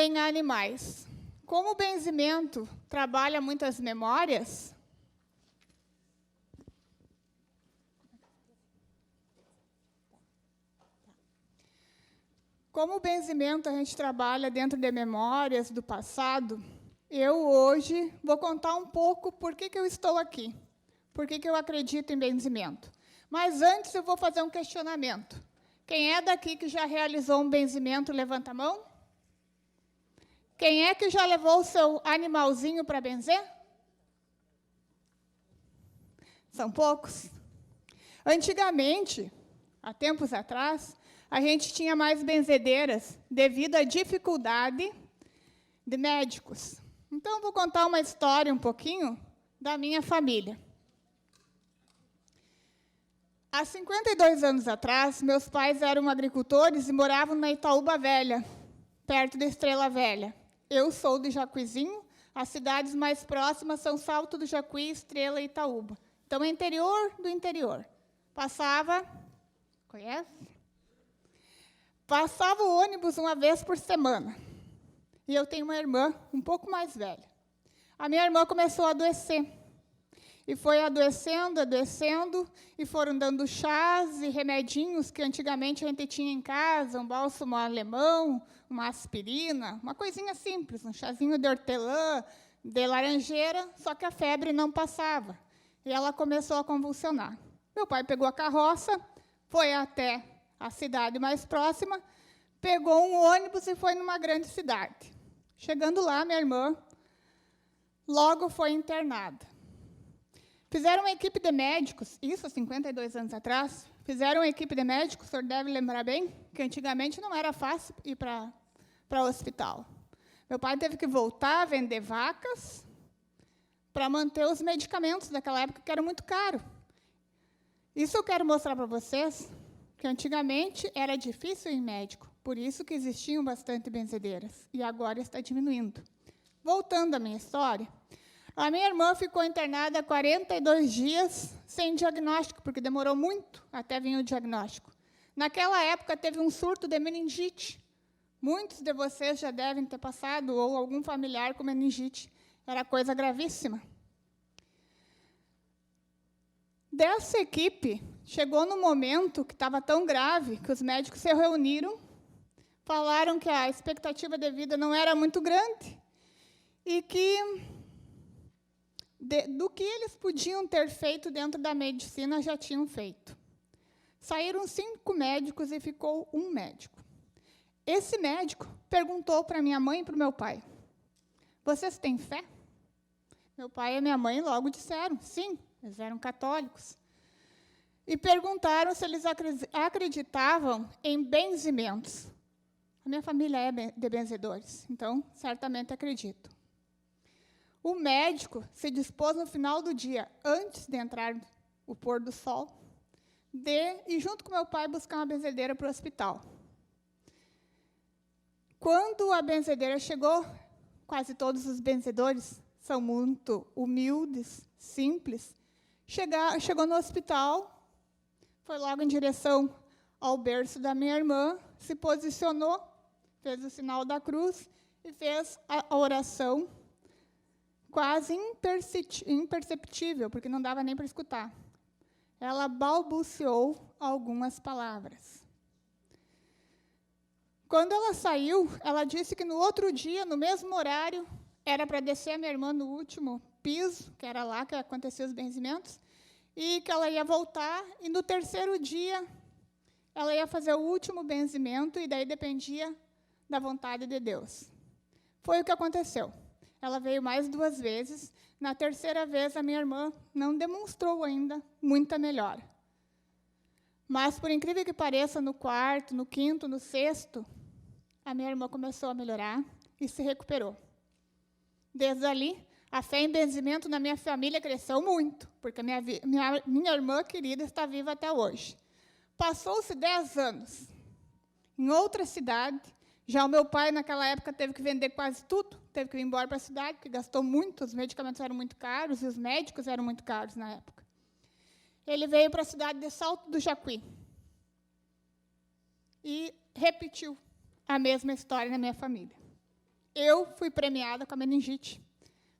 em animais. Como o benzimento trabalha muitas memórias, como o benzimento a gente trabalha dentro de memórias do passado, eu hoje vou contar um pouco por que eu estou aqui, por que eu acredito em benzimento. Mas antes eu vou fazer um questionamento. Quem é daqui que já realizou um benzimento, levanta a mão. Quem é que já levou o seu animalzinho para benzer? São poucos. Antigamente, há tempos atrás, a gente tinha mais benzedeiras devido à dificuldade de médicos. Então, eu vou contar uma história um pouquinho da minha família. Há 52 anos atrás, meus pais eram agricultores e moravam na Itaúba Velha, perto da Estrela Velha. Eu sou de Jacuizinho, as cidades mais próximas são Salto do Jacuí, Estrela e Itaúba. Então, é interior do interior. Conhece? Passava o ônibus uma vez por semana. E eu tenho uma irmã um pouco mais velha. A minha irmã começou a adoecer. E foi adoecendo, e foram dando chás e remedinhos que antigamente a gente tinha em casa, um bálsamo alemão, uma aspirina, uma coisinha simples, um chazinho de hortelã, de laranjeira, só que a febre não passava. E ela começou a convulsionar. Meu pai pegou a carroça, foi até a cidade mais próxima, pegou um ônibus e foi numa grande cidade. Chegando lá, minha irmã logo foi internada. Fizeram uma equipe de médicos, isso há 52 anos atrás, fizeram uma equipe de médicos, o senhor deve lembrar bem, que antigamente não era fácil ir para o hospital. Meu pai teve que voltar a vender vacas para manter os medicamentos daquela época, que era muito caro. Isso eu quero mostrar para vocês, que antigamente era difícil ir médico, por isso que existiam bastante benzedeiras, e agora está diminuindo. Voltando à minha história, a minha irmã ficou internada 42 dias sem diagnóstico, porque demorou muito até vir o diagnóstico. Naquela época, teve um surto de meningite. Muitos de vocês já devem ter passado, ou algum familiar com meningite. Era coisa gravíssima. Dessa equipe, chegou no momento que estava tão grave que os médicos se reuniram, falaram que a expectativa de vida não era muito grande e que do que eles podiam ter feito dentro da medicina, já tinham feito. Saíram 5 médicos e ficou um médico. Esse médico perguntou para minha mãe e para o meu pai: vocês têm fé? Meu pai e minha mãe logo disseram, sim, eles eram católicos. E perguntaram se eles acreditavam em benzimentos. A minha família é de benzedores, então, certamente acredito. O médico se dispôs, no final do dia, antes de entrar o pôr do sol, e, junto com meu pai, buscar uma benzedeira para o hospital. Quando a benzedeira chegou, quase todos os benzedores são muito humildes, simples, chegou no hospital, foi logo em direção ao berço da minha irmã, se posicionou, fez o sinal da cruz e fez a oração quase imperceptível, porque não dava nem para escutar. Ela balbuciou algumas palavras. Quando ela saiu, ela disse que no outro dia, no mesmo horário, era para descer a minha irmã no último piso, que era lá que aconteciam os benzimentos, e que ela ia voltar, e no terceiro dia, ela ia fazer o último benzimento, e daí dependia da vontade de Deus. Foi o que aconteceu. Ela veio mais 2 vezes. Na terceira vez, a minha irmã não demonstrou ainda muita melhora. Mas, por incrível que pareça, no 4º, no 5º, no 6º, a minha irmã começou a melhorar e se recuperou. Desde ali, a fé em benzimento na minha família cresceu muito, porque minha irmã querida está viva até hoje. Passou-se 10 anos. Em outra cidade, já o meu pai, naquela época, teve que vender quase tudo, teve que ir embora para a cidade, porque gastou muito, os medicamentos eram muito caros, e os médicos eram muito caros na época. Ele veio para a cidade de Salto do Jacuí. E repetiu a mesma história na minha família. eu fui premiada com a meningite.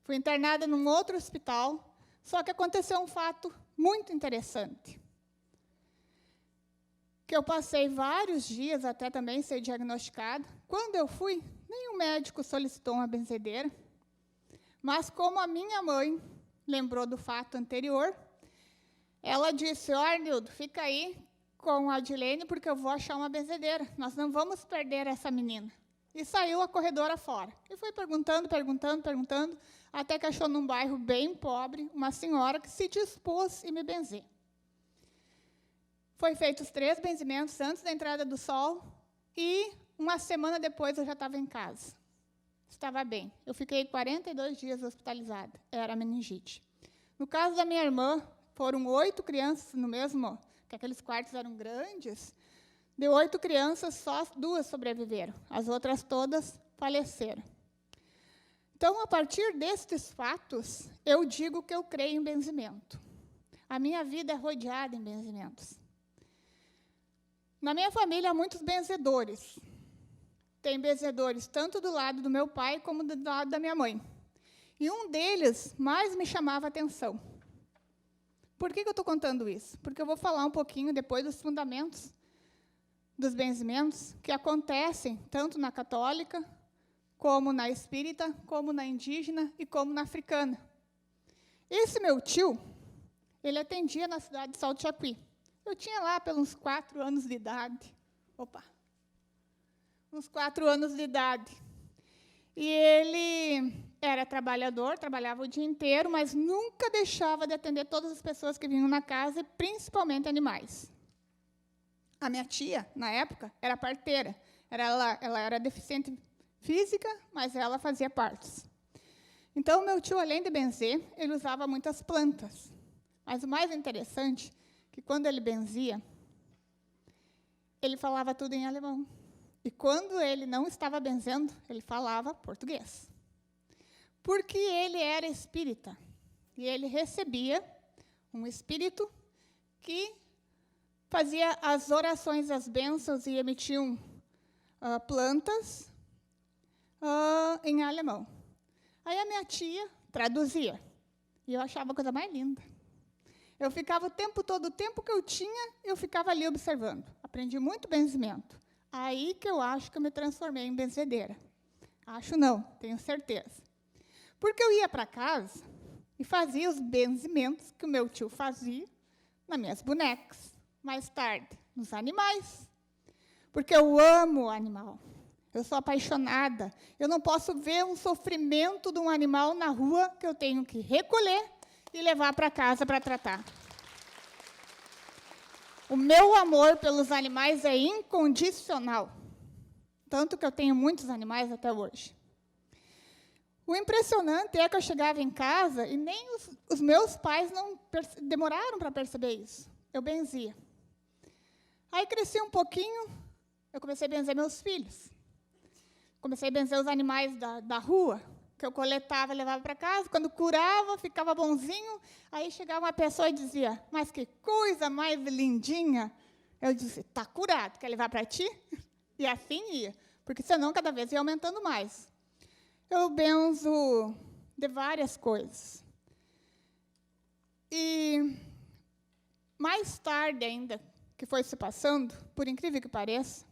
Fui internada num outro hospital, só que aconteceu um fato muito interessante. Que eu passei vários dias até também ser diagnosticada. Quando eu fui, nenhum médico solicitou uma benzedeira, mas como a minha mãe lembrou do fato anterior, ela disse, Arnildo, fica aí com a Adilene, porque eu vou achar uma benzedeira. Nós não vamos perder essa menina. E saiu a corredora fora. E foi perguntando, até que achou num bairro bem pobre uma senhora que se dispôs em me benzer. Foi feitos 3 benzimentos antes da entrada do sol e uma semana depois eu já estava em casa. Estava bem. Eu fiquei 42 dias hospitalizada. Era meningite. No caso da minha irmã, foram 8 crianças no mesmo, que aqueles quartos eram grandes. De 8 crianças, só 2 sobreviveram. As outras todas faleceram. Então, a partir destes fatos, eu digo que eu creio em benzimento. A minha vida é rodeada em benzimentos. Na minha família, há muitos benzedores. Tem benzedores tanto do lado do meu pai como do lado da minha mãe. E um deles mais me chamava a atenção. Por que eu estou contando isso? Porque eu vou falar um pouquinho depois dos fundamentos dos benzimentos que acontecem tanto na católica, como na espírita, como na indígena e como na africana. Esse meu tio, ele atendia na cidade de Salto Chacuí. Eu tinha lá pelos 4 anos de idade. Uns 4 anos de idade. E ele era trabalhador, trabalhava o dia inteiro, mas nunca deixava de atender todas as pessoas que vinham na casa, principalmente animais. A minha tia, na época, era parteira. Ela era deficiente física, mas ela fazia partos. Então, meu tio, além de benzer, ele usava muitas plantas. Mas o mais interessante que quando ele benzia, ele falava tudo em alemão. E quando ele não estava benzendo, ele falava português. Porque ele era espírita. E ele recebia um espírito que fazia as orações, as bênçãos e emitiam plantas em alemão. Aí a minha tia traduzia. E eu achava a coisa mais linda. Eu ficava o tempo todo, o tempo que eu tinha, eu ficava ali observando. Aprendi muito benzimento. Aí que eu acho que eu me transformei em benzedeira. Acho não, tenho certeza. Porque eu ia para casa e fazia os benzimentos que o meu tio fazia nas minhas bonecas. Mais tarde, nos animais. Porque eu amo o animal. Eu sou apaixonada. Eu não posso ver um sofrimento de um animal na rua que eu tenho que recolher e levar para casa para tratar. O meu amor pelos animais é incondicional. Tanto que eu tenho muitos animais até hoje. O impressionante é que eu chegava em casa e nem os meus pais não demoraram para perceber isso. Eu benzia. Aí cresci um pouquinho, eu comecei a benzer meus filhos. Comecei a benzer os animais da rua, que eu coletava e levava para casa. Quando curava, ficava bonzinho. Aí chegava uma pessoa e dizia, mas que coisa mais lindinha. Eu disse, está curado, quer levar para ti? E assim ia, porque senão cada vez ia aumentando mais. Eu benzo de várias coisas. E mais tarde ainda, que foi se passando, por incrível que pareça,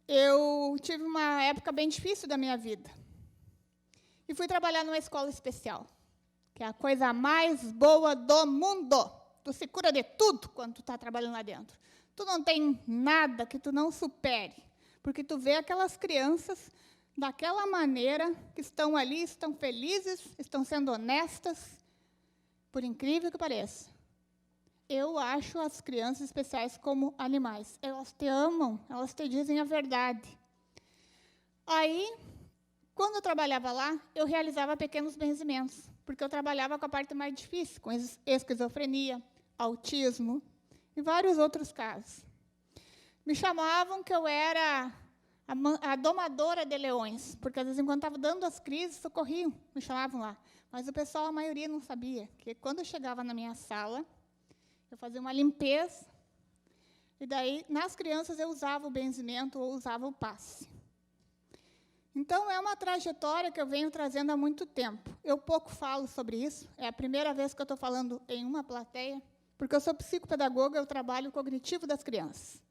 eu tive uma época bem difícil da minha vida. E fui trabalhar numa escola especial, que é a coisa mais boa do mundo. Tu se cura de tudo quando tu está trabalhando lá dentro. Tu não tem nada que tu não supere, porque tu vê aquelas crianças daquela maneira, que estão ali, estão felizes, estão sendo honestas, por incrível que pareça. Eu acho as crianças especiais como animais. Elas te amam, elas te dizem a verdade. Aí, quando eu trabalhava lá, eu realizava pequenos benzimentos, porque eu trabalhava com a parte mais difícil, com esquizofrenia, autismo e vários outros casos. Me chamavam que eu era a domadora de leões, porque, às vezes, enquanto estava dando as crises, socorriam, me chamavam lá. Mas o pessoal, a maioria, não sabia, que quando eu chegava na minha sala, eu fazia uma limpeza, e daí, nas crianças, eu usava o benzimento ou usava o passe. Então, é uma trajetória que eu venho trazendo há muito tempo. Eu pouco falo sobre isso, é a primeira vez que eu estou falando em uma plateia, porque eu sou psicopedagoga, eu trabalho o cognitivo das crianças.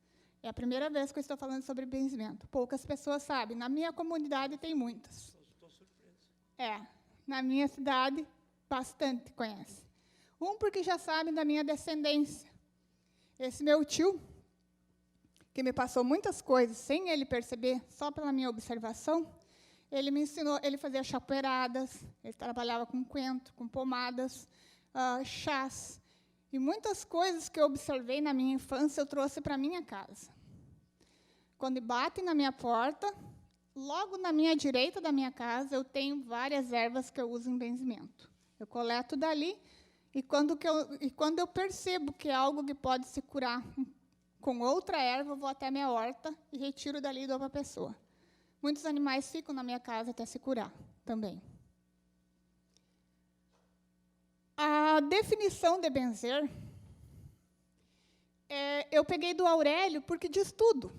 É a primeira vez que eu estou falando sobre benzimento. Poucas pessoas sabem. Na minha comunidade tem muitas. Estou surpreso. Na minha cidade, bastante conhece. Porque já sabem da minha descendência. Esse meu tio, que me passou muitas coisas sem ele perceber, só pela minha observação, ele me ensinou, ele fazia chapeiradas, ele trabalhava com coentro, com pomadas, chás, e muitas coisas que eu observei na minha infância eu trouxe para a minha casa. Quando batem na minha porta, logo na minha direita da minha casa, eu tenho várias ervas que eu uso em benzimento. Eu coleto dali, e quando eu percebo que é algo que pode se curar com outra erva, eu vou até a minha horta e retiro dali e dou para a pessoa. Muitos animais ficam na minha casa até se curar também. A definição de benzer, eu peguei do Aurélio, porque diz tudo.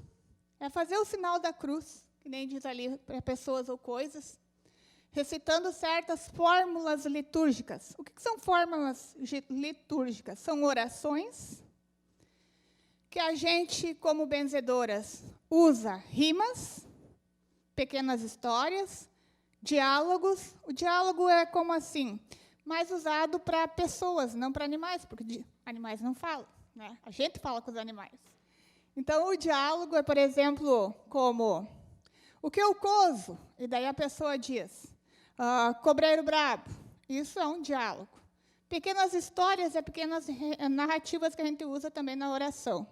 É fazer o sinal da cruz, que nem diz ali para pessoas ou coisas, recitando certas fórmulas litúrgicas. O que são fórmulas litúrgicas? São orações que a gente, como benzedoras, usa rimas, pequenas histórias, diálogos. O diálogo é como assim, mais usado para pessoas, não para animais, porque animais não falam, né? A gente fala com os animais. Então, o diálogo é, por exemplo, como o que eu cozo? E daí a pessoa diz, cobreiro brabo. Isso é um diálogo. Pequenas histórias é pequenas narrativas que a gente usa também na oração.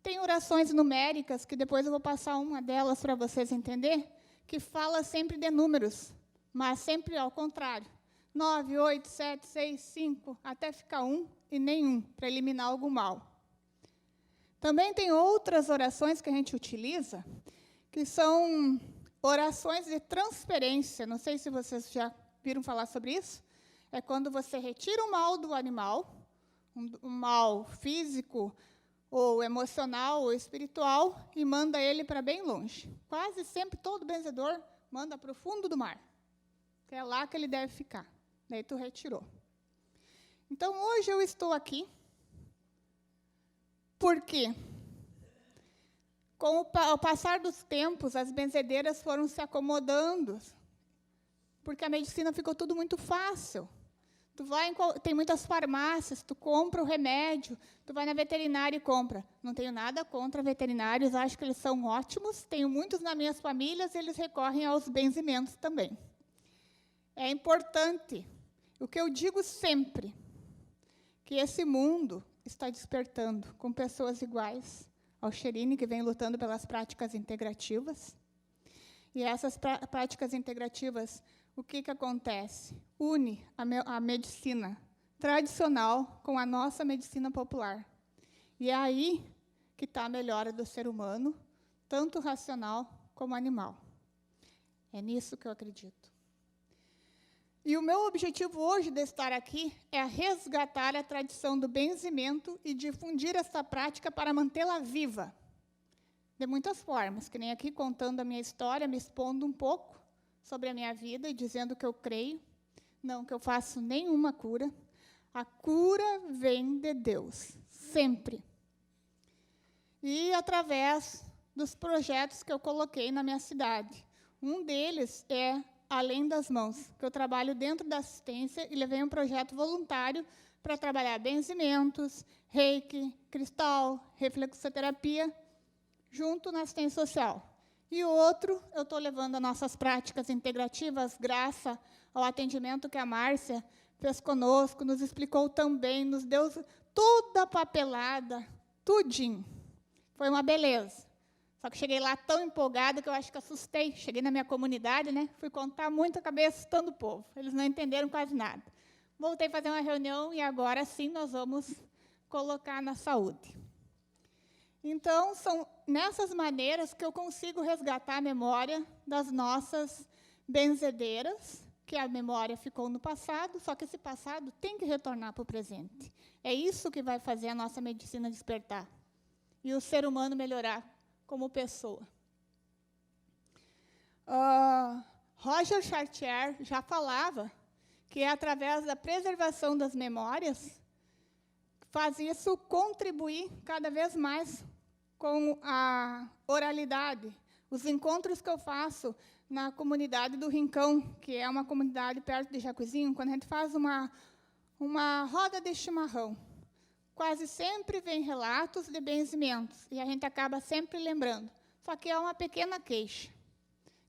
Tem orações numéricas, que depois eu vou passar uma delas para vocês entenderem, que fala sempre de números, mas sempre ao contrário. 9, 8, 7, 6, 5, até ficar 1 e nenhum, para eliminar algum mal. Também tem outras orações que a gente utiliza, que são orações de transferência. Não sei se vocês já viram falar sobre isso. É quando você retira o mal do animal, um mal físico, ou emocional, ou espiritual, e manda ele para bem longe. Quase sempre todo benzedor manda para o fundo do mar, que é lá que ele deve ficar. Daí tu retirou. Então, hoje eu estou aqui, porque, com o passar dos tempos, as benzedeiras foram se acomodando, porque a medicina ficou tudo muito fácil. Tem muitas farmácias, tu compra o remédio, tu vai na veterinária e compra. Não tenho nada contra veterinários, acho que eles são ótimos, tenho muitos nas minhas famílias, e eles recorrem aos benzimentos também. É importante, o que eu digo sempre, que esse mundo está despertando com pessoas iguais ao Sherini, que vem lutando pelas práticas integrativas. E essas práticas integrativas, o que acontece? Une a medicina tradicional com a nossa medicina popular. E é aí que está a melhora do ser humano, tanto racional como animal. É nisso que eu acredito. E o meu objetivo hoje de estar aqui é resgatar a tradição do benzimento e difundir essa prática para mantê-la viva. De muitas formas, que nem aqui contando a minha história, me expondo um pouco sobre a minha vida e dizendo que eu creio, não que eu faço nenhuma cura. A cura vem de Deus, sempre. E através dos projetos que eu coloquei na minha cidade. Um deles é Além das Mãos, que eu trabalho dentro da assistência e levei um projeto voluntário para trabalhar benzimentos, reiki, cristal, reflexoterapia, junto na assistência social. E o outro, eu estou levando as nossas práticas integrativas, graças ao atendimento que a Márcia fez conosco, nos explicou também, nos deu toda a papelada, tudinho. Foi uma beleza. Só que cheguei lá tão empolgada que eu acho que assustei. Cheguei na minha comunidade, né? Fui contar muito, acabei assustando o povo. Eles não entenderam quase nada. Voltei a fazer uma reunião e agora sim nós vamos colocar na saúde. Então, são nessas maneiras que eu consigo resgatar a memória das nossas benzedeiras, que a memória ficou no passado, só que esse passado tem que retornar para o presente. É isso que vai fazer a nossa medicina despertar e o ser humano melhorar como pessoa. Roger Chartier já falava que é através da preservação das memórias faz isso contribuir cada vez mais com a oralidade. Os encontros que eu faço na comunidade do Rincão, que é uma comunidade perto de Jacuizinho, quando a gente faz uma roda de chimarrão, quase sempre vem relatos de benzimentos, e a gente acaba sempre lembrando. Só que há uma pequena queixa,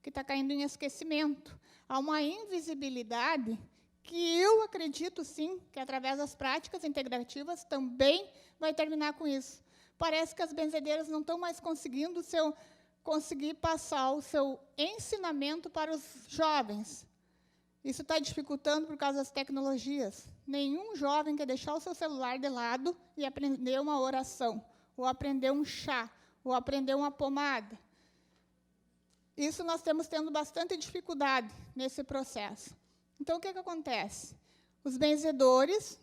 que está caindo em esquecimento. Há uma invisibilidade que eu acredito, sim, que através das práticas integrativas também vai terminar com isso. Parece que as benzedeiras não estão mais conseguindo conseguir passar o seu ensinamento para os jovens. Isso está dificultando por causa das tecnologias. Nenhum jovem quer deixar o seu celular de lado e aprender uma oração, ou aprender um chá, ou aprender uma pomada. Isso nós estamos tendo bastante dificuldade nesse processo. Então, o que acontece? Os benzedores,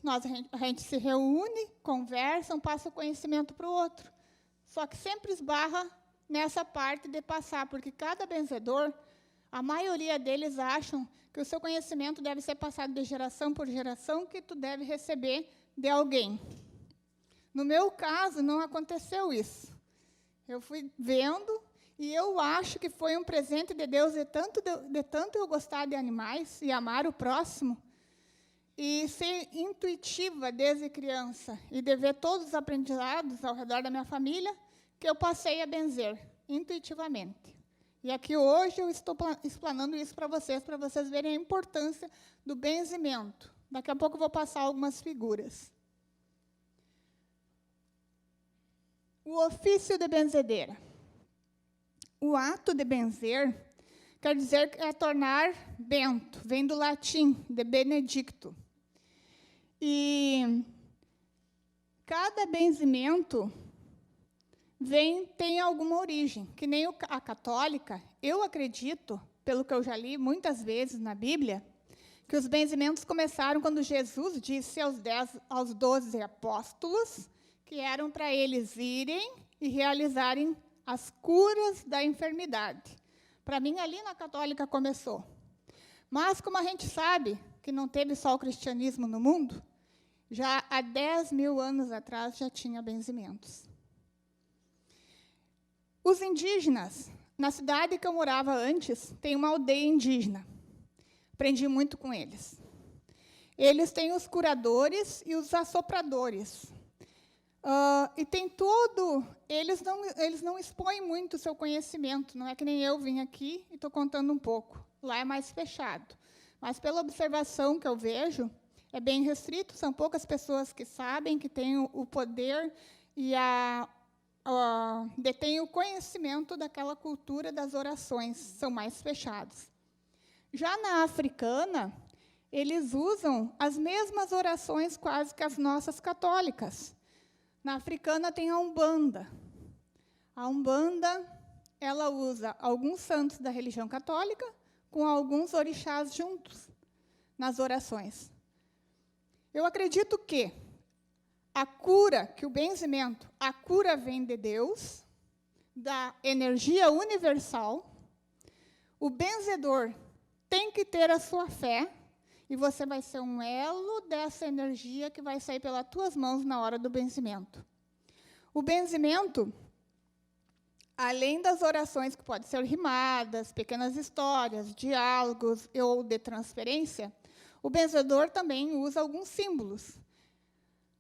a gente se reúne, conversa, passa o conhecimento para o outro. Só que sempre esbarra nessa parte de passar, porque cada benzedor, a maioria deles acham que o seu conhecimento deve ser passado de geração por geração, que tu deve receber de alguém. No meu caso, não aconteceu isso. Eu fui vendo, e eu acho que foi um presente de Deus, de tanto eu gostar de animais e amar o próximo, e ser intuitiva desde criança, e de ver todos os aprendizados ao redor da minha família, que eu passei a benzer, intuitivamente. E aqui hoje eu estou explanando isso para vocês verem a importância do benzimento. Daqui a pouco eu vou passar algumas figuras. O ofício de benzedeira. O ato de benzer quer dizer que é tornar bento, vem do latim, de benedicto. E cada benzimento tem alguma origem, que nem a católica. Eu acredito, pelo que eu já li muitas vezes na Bíblia, que os benzimentos começaram quando Jesus disse aos 12 apóstolos que eram para eles irem e realizarem as curas da enfermidade. Para mim, ali na católica começou. Mas, como a gente sabe que não teve só o cristianismo no mundo, já há 10 mil anos atrás já tinha benzimentos. Os indígenas, na cidade que eu morava antes, tem uma aldeia indígena. Aprendi muito com eles. Eles têm os curadores e os assopradores. E tem todo... Eles não expõem muito o seu conhecimento, não é que nem eu vim aqui e estou contando um pouco. Lá é mais fechado. Mas, pela observação que eu vejo, é bem restrito, são poucas pessoas que sabem, que têm o poder e detêm o conhecimento daquela cultura das orações, são mais fechados. Já na africana, eles usam as mesmas orações quase que as nossas católicas. Na africana tem a Umbanda. A Umbanda, ela usa alguns santos da religião católica com alguns orixás juntos nas orações. Eu acredito que a cura, que o benzimento, a cura vem de Deus, da energia universal. O benzedor tem que ter a sua fé, e você vai ser um elo dessa energia que vai sair pelas tuas mãos na hora do benzimento. O benzimento, além das orações que podem ser rimadas, pequenas histórias, diálogos ou de transferência, o benzedor também usa alguns símbolos.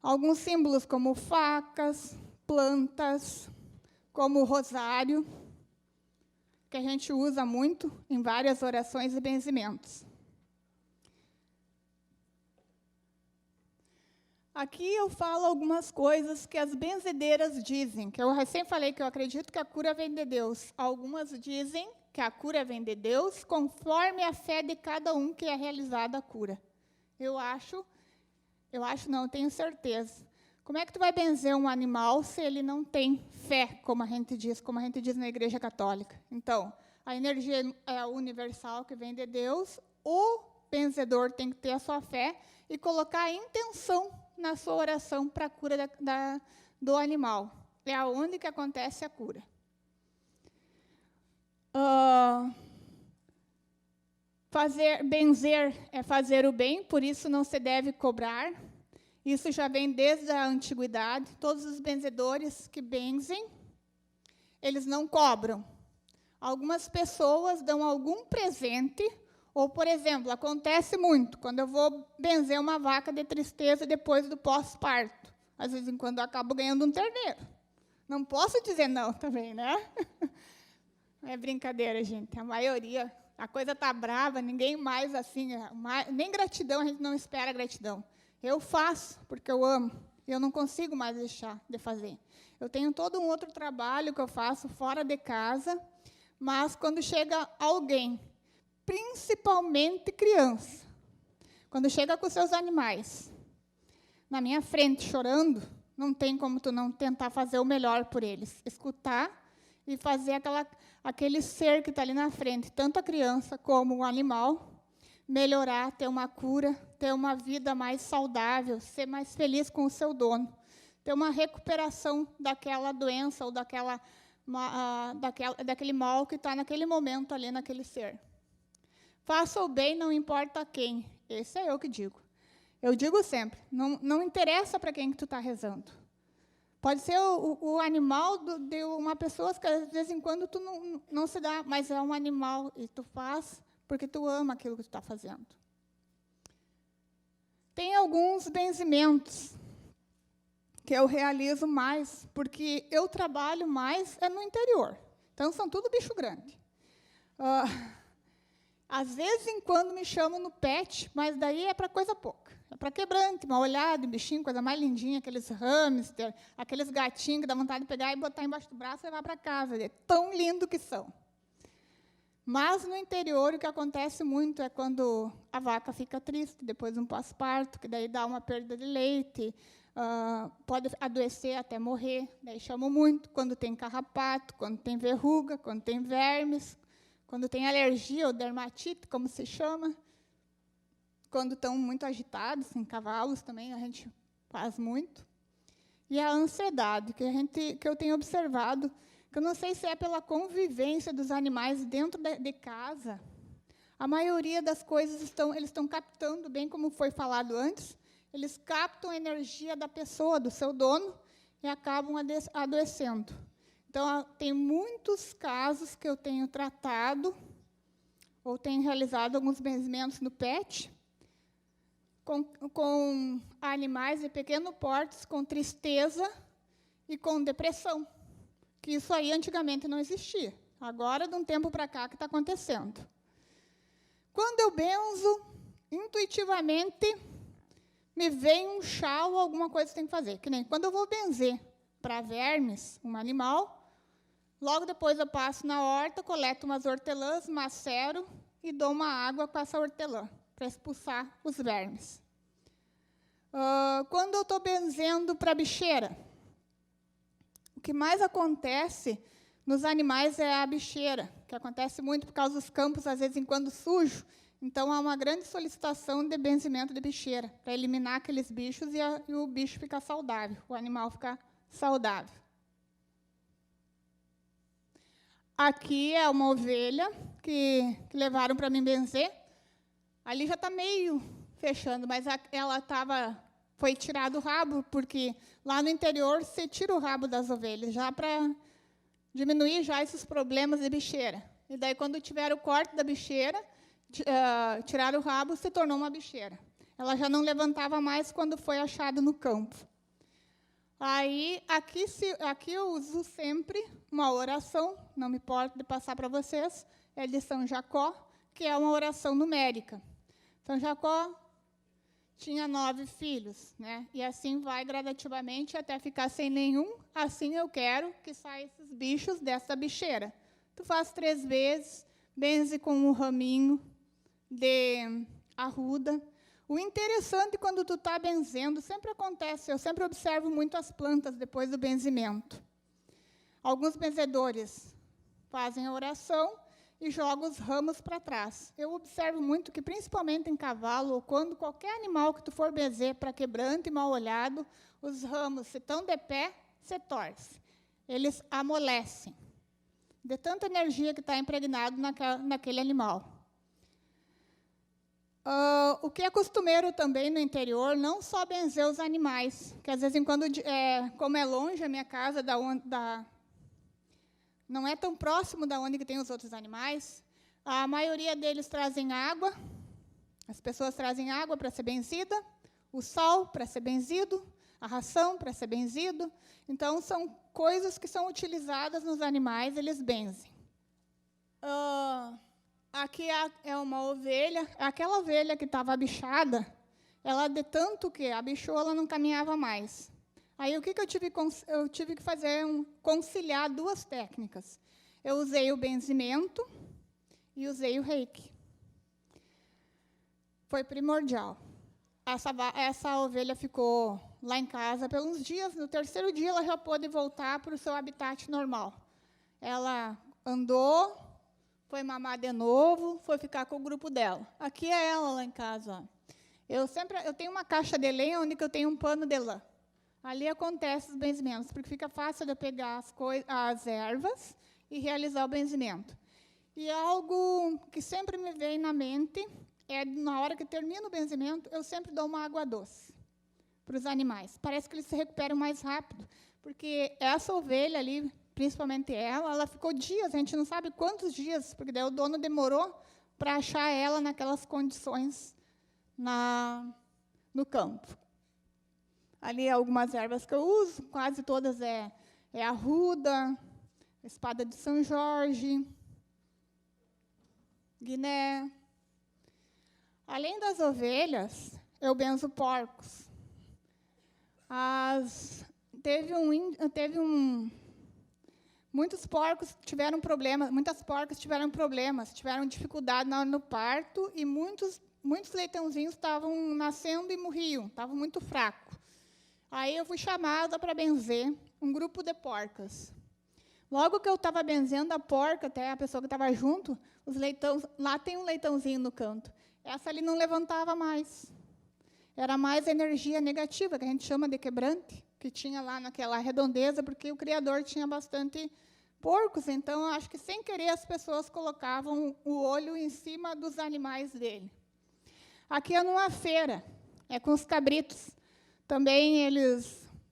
Alguns símbolos como facas, plantas, como o rosário, que a gente usa muito em várias orações e benzimentos. Aqui eu falo algumas coisas que as benzedeiras dizem, que eu recém falei que eu acredito que a cura vem de Deus. Algumas dizem que a cura vem de Deus, conforme a fé de cada um que é realizada a cura. Eu tenho certeza. Como é que tu vai benzer um animal se ele não tem fé, como a gente diz na Igreja Católica? Então, a energia é universal que vem de Deus, o benzedor tem que ter a sua fé e colocar a intenção na sua oração para a cura do animal. É aonde que acontece a cura. Benzer é fazer o bem, por isso não se deve cobrar. Isso já vem desde a antiguidade. Todos os benzedores que benzem, eles não cobram. Algumas pessoas dão algum presente, ou, por exemplo, acontece muito, quando eu vou benzer uma vaca de tristeza depois do pós-parto. Às vezes, quando eu acabo ganhando um terneiro. Não posso dizer não também, né? É brincadeira, gente. A maioria, a coisa está brava, ninguém mais assim, nem gratidão, a gente não espera gratidão. Eu faço porque eu amo, eu não consigo mais deixar de fazer. Eu tenho todo um outro trabalho que eu faço fora de casa, mas quando chega alguém, principalmente criança, quando chega com seus animais, na minha frente chorando, não tem como tu não tentar fazer o melhor por eles. Escutar e fazer aquele ser que está ali na frente, tanto a criança como o animal, melhorar, ter uma cura, ter uma vida mais saudável, ser mais feliz com o seu dono, ter uma recuperação daquela doença ou daquele mal que está naquele momento ali naquele ser. Faça o bem, não importa quem. Esse é eu que digo. Eu digo sempre, não interessa para quem que tu está rezando. Pode ser o animal de uma pessoa que, de vez em quando, tu não se dá, mas é um animal e tu faz porque tu ama aquilo que tu está fazendo. Tem alguns benzimentos que eu realizo mais, porque eu trabalho mais no interior. Então, são tudo bicho grande. Às vezes, em quando, me chamam no pet, mas daí é para coisa pouca. É para quebrante, mal olhado, bichinho, coisa mais lindinha, aqueles hamster, aqueles gatinhos que dá vontade de pegar e botar embaixo do braço e levar para casa. É tão lindo que são. Mas, no interior, o que acontece muito é quando a vaca fica triste, depois de um pós-parto, que daí dá uma perda de leite, pode adoecer até morrer. Daí chamam muito quando tem carrapato, quando tem verruga, quando tem vermes, quando tem alergia ou dermatite, como se chama, quando estão muito agitados, em cavalos também, a gente faz muito. E a ansiedade, que eu tenho observado, que eu não sei se é pela convivência dos animais dentro de casa, a maioria das coisas eles estão captando, bem como foi falado antes, eles captam a energia da pessoa, do seu dono, e acabam adoecendo. Então, tem muitos casos que eu tenho tratado, ou tenho realizado alguns benzimentos no pet, com animais de pequeno porte, com tristeza e com depressão. Que isso aí antigamente não existia. Agora, de um tempo para cá, que está acontecendo. Quando eu benzo, intuitivamente, me vem um chá ou alguma coisa que tem que fazer. Que nem quando eu vou benzer para vermes, um animal, logo depois eu passo na horta, coleto umas hortelãs, macero e dou uma água com essa hortelã, para expulsar os vermes. Quando eu estou benzendo para bicheira, o que mais acontece nos animais é a bicheira, que acontece muito por causa dos campos, às vezes, em quando sujo. Então, há uma grande solicitação de benzimento de bicheira, para eliminar aqueles bichos e o bicho ficar saudável, o animal ficar saudável. Aqui é uma ovelha que levaram para mim benzer. Ali já está meio fechando, mas foi tirado o rabo, porque lá no interior se tira o rabo das ovelhas, já para diminuir já esses problemas de bicheira. E daí, quando tiver o corte da bicheira, tirar o rabo, se tornou uma bicheira. Ela já não levantava mais quando foi achada no campo. Aí, aqui eu uso sempre uma oração, não me importo de passar para vocês, é de São Jacó, que é uma oração numérica. São Jacó tinha 9 filhos, né? E assim vai gradativamente até ficar sem nenhum. Assim eu quero que saiam esses bichos dessa bicheira. Tu faz 3 vezes, benze com um raminho de arruda. O interessante, quando tu está benzendo, sempre acontece, eu sempre observo muito as plantas depois do benzimento. Alguns benzedores fazem a oração e jogam os ramos para trás. Eu observo muito que, principalmente em cavalo, ou quando qualquer animal que tu for benzer para quebrante e mal olhado, os ramos, se estão de pé, se torce. Eles amolecem, de tanta energia que está impregnado naquele animal. O que é costumeiro também no interior, não só benzer os animais, que às vezes, como é longe a minha casa, não é tão próximo da onde que tem os outros animais, a maioria deles trazem água, as pessoas trazem água para ser benzida, o sal para ser benzido, a ração para ser benzido. Então, são coisas que são utilizadas nos animais, eles benzem. Aqui é uma ovelha. Aquela ovelha que estava bichada, ela, de tanto que a bichou, ela não caminhava mais. Aí, o que eu tive que fazer? Conciliar duas técnicas. Eu usei o benzimento e usei o reiki. Foi primordial. Essa ovelha ficou lá em casa por uns dias. No terceiro dia, ela já pôde voltar para o seu habitat normal. Ela andou, foi mamar de novo, foi ficar com o grupo dela. Aqui é ela lá em casa. Eu tenho uma caixa de lenha onde eu tenho um pano de lã. Ali acontece os benzimentos, porque fica fácil de eu pegar as ervas e realizar o benzimento. E algo que sempre me vem na mente é, na hora que termina o benzimento, eu sempre dou uma água doce para os animais. Parece que eles se recuperam mais rápido, porque essa ovelha ali, principalmente ela ficou dias, a gente não sabe quantos dias, porque daí o dono demorou para achar ela naquelas condições no campo. Ali, algumas ervas que eu uso, quase todas é arruda, espada de São Jorge, guiné. Além das ovelhas, eu benzo porcos. Muitos porcos tiveram problemas, muitas porcas tiveram problemas, tiveram dificuldade no parto, e muitos leitãozinhos estavam nascendo e morriam, estavam muito fracos. Aí eu fui chamada para benzer um grupo de porcas. Logo que eu estava benzendo a porca, até a pessoa que estava junto, os leitões, lá tem um leitãozinho no canto. Essa ali não levantava mais. Era mais energia negativa, que a gente chama de quebrante, que tinha lá naquela redondeza, porque o Criador tinha bastante porcos. Então, acho que, sem querer, as pessoas colocavam o olho em cima dos animais dele. Aqui é numa feira, é com os cabritos. Também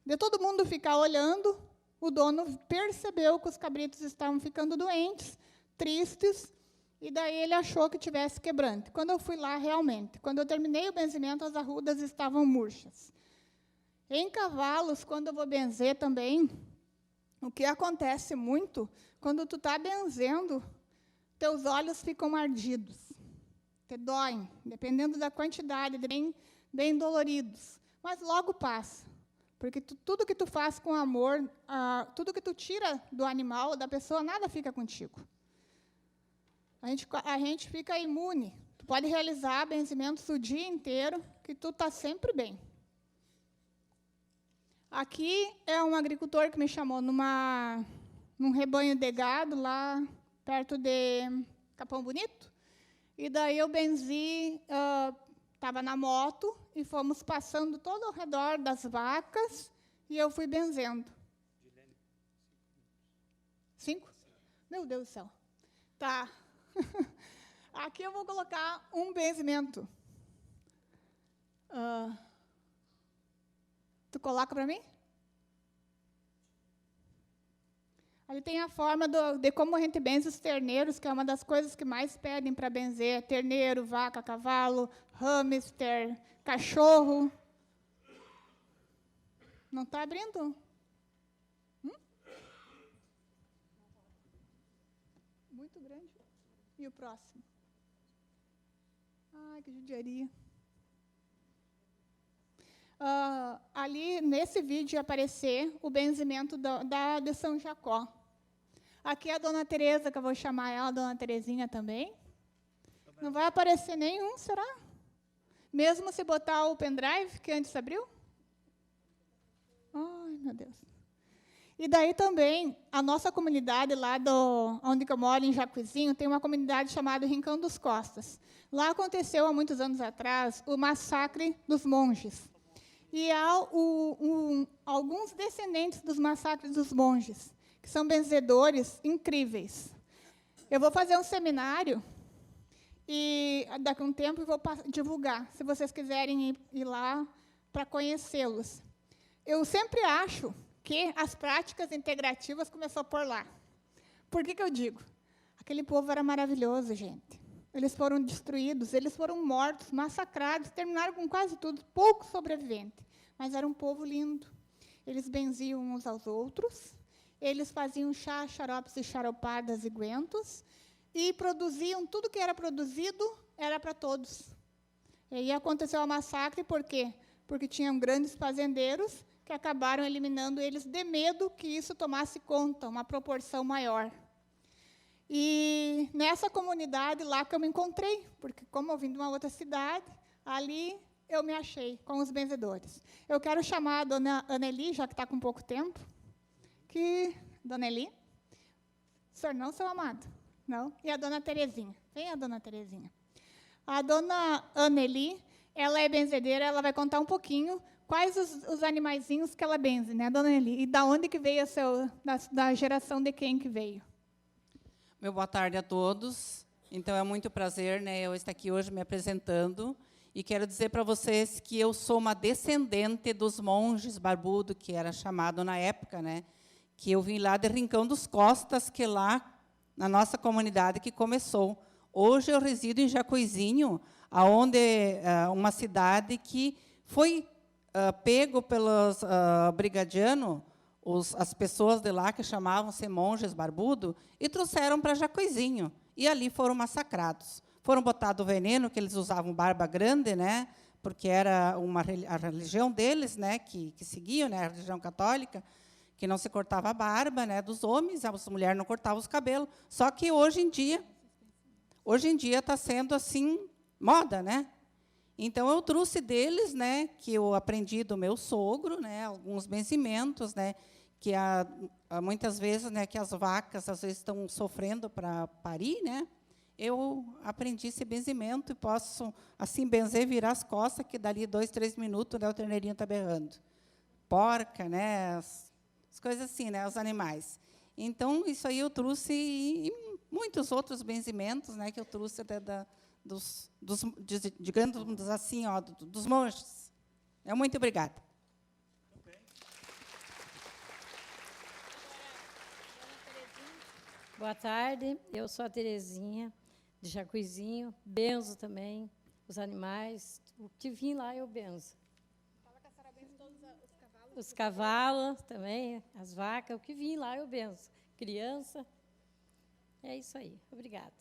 de todo mundo ficar olhando, o dono percebeu que os cabritos estavam ficando doentes, tristes, e daí ele achou que tivesse quebrante. Quando eu fui lá, realmente, quando eu terminei o benzimento, as arrudas estavam murchas. Em cavalos, quando eu vou benzer também, o que acontece muito, quando tu está benzendo, teus olhos ficam ardidos, te doem, dependendo da quantidade, bem doloridos. Mas logo passa, porque tudo que tu faz com amor, tudo que tu tira do animal, da pessoa, nada fica contigo. A gente fica imune. Tu pode realizar benzimentos o dia inteiro, que tu está sempre bem. Aqui é um agricultor que me chamou num rebanho de gado, lá perto de Capão Bonito. E daí eu benzi, estava na moto, e fomos passando todo ao redor das vacas, e eu fui benzendo. 5? Meu Deus do céu. Tá. Aqui eu vou colocar um benzimento. Tu coloca para mim? Ali tem a forma de como a gente benze os terneiros, que é uma das coisas que mais pedem para benzer. Terneiro, vaca, cavalo, hamster, cachorro. Não está abrindo? Muito grande. E o próximo? Ai, que judiaria. Ali, nesse vídeo, ia aparecer o benzimento de São Jacó. Aqui é a Dona Teresa, que eu vou chamar ela, Dona Terezinha também. Não vai aparecer nenhum, será? Mesmo se botar o pendrive, que antes abriu? Ai, meu Deus. E daí também, a nossa comunidade lá onde eu moro, em Jacuizinho, tem uma comunidade chamada Rincão dos Costas. Lá aconteceu, há muitos anos atrás, o massacre dos monges. E há alguns descendentes dos massacres dos monges, que são benzedores incríveis. Eu vou fazer um seminário, e daqui a um tempo eu vou divulgar, se vocês quiserem ir lá para conhecê-los. Eu sempre acho que as práticas integrativas começaram por lá. Por que eu digo? Aquele povo era maravilhoso, gente. Eles foram destruídos, eles foram mortos, massacrados, terminaram com quase tudo, poucos sobreviventes. Mas era um povo lindo. Eles benziam uns aos outros, eles faziam chá, xaropes e xaropadas e guentos, e produziam tudo que era produzido, era para todos. E aí aconteceu o massacre, por quê? Porque tinham grandes fazendeiros que acabaram eliminando eles de medo que isso tomasse conta, uma proporção maior. E nessa comunidade lá que eu me encontrei, porque como eu vim de uma outra cidade, ali eu me achei com os benzedores. Eu quero chamar a dona Anneli, já que está com pouco tempo, Dona Eli? O senhor não, seu amado? Não? E a dona Terezinha? Vem a dona Terezinha. A dona Anneli, ela é benzedeira, ela vai contar um pouquinho quais os animaizinhos que ela benze, né, dona Eli? E da onde que veio da geração de quem que veio? Meu boa tarde a todos. Então, é muito prazer, né, eu estar aqui hoje me apresentando. E quero dizer para vocês que eu sou uma descendente dos monges barbudo, que era chamado na época, né, que eu vim lá de Rincão dos Costas, que lá na nossa comunidade que começou. Hoje eu resido em Jacuizinho, onde uma cidade que foi pego pelos brigadianos, as pessoas de lá que chamavam-se monges barbudo, e trouxeram para Jacuizinho. E ali foram massacrados. Foram botados veneno, que eles usavam barba grande, né, porque era a religião deles, né, que seguiam, né, a religião católica, que não se cortava a barba, né, dos homens, as mulheres não cortavam os cabelos. Só que hoje em dia está sendo assim moda, né? Então eu trouxe deles, né, que eu aprendi do meu sogro, né, alguns benzimentos, né, que muitas vezes, né, que as vacas às vezes estão sofrendo para parir, né? Eu aprendi esse benzimento e posso assim benzer, virar as costas, que dali 2, 3 minutos, né, o terneirinho está berrando. Porca, né? As coisas assim, né, os animais. Então, isso aí eu trouxe, e muitos outros benzimentos, né, que eu trouxe digamos assim, dos monges. Muito obrigada. Boa tarde, eu sou a Terezinha, de Jacuizinho, benzo também os animais, o que vim lá eu benzo. Os cavalos também, as vacas, o que vim lá eu benzo. Criança, é isso aí. Obrigada.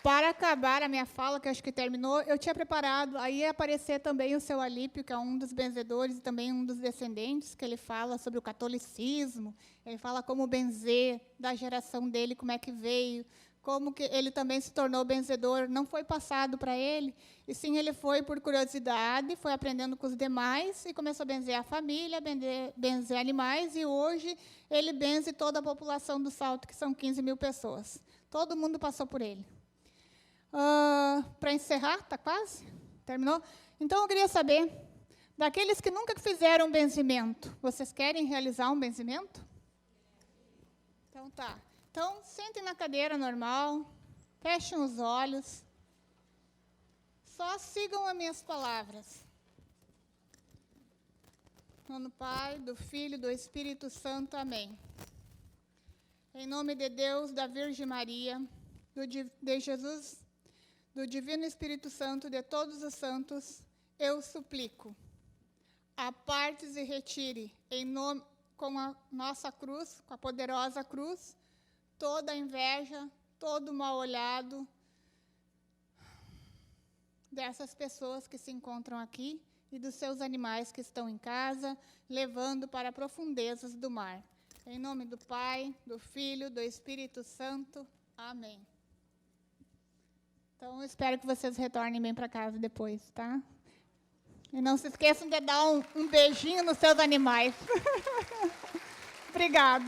Para acabar a minha fala, que acho que terminou, eu tinha preparado, aí ia aparecer também o seu Alípio, que é um dos benzedores e também um dos descendentes, que ele fala sobre o catolicismo, ele fala como benzer, da geração dele, como é que veio, como que ele também se tornou benzedor, não foi passado para ele, e sim ele foi por curiosidade, foi aprendendo com os demais, e começou a benzer a família, benzer animais, e hoje ele benze toda a população do Salto, que são 15 mil pessoas. Todo mundo passou por ele. Para encerrar, está quase? Terminou? Então, eu queria saber, daqueles que nunca fizeram benzimento, vocês querem realizar um benzimento? Então, tá. Então, sentem na cadeira normal, fechem os olhos, só sigam as minhas palavras. Em nome do Pai, do Filho e do Espírito Santo. Amém. Em nome de Deus, da Virgem Maria, de Jesus, do Divino Espírito Santo, de todos os santos, eu suplico. Aparte e retire, com a nossa cruz, com a poderosa cruz, toda a inveja, todo o mal olhado dessas pessoas que se encontram aqui e dos seus animais que estão em casa, levando para profundezas do mar. Em nome do Pai, do Filho, do Espírito Santo. Amém. Então, eu espero que vocês retornem bem para casa depois, tá? E não se esqueçam de dar um beijinho nos seus animais. Obrigada.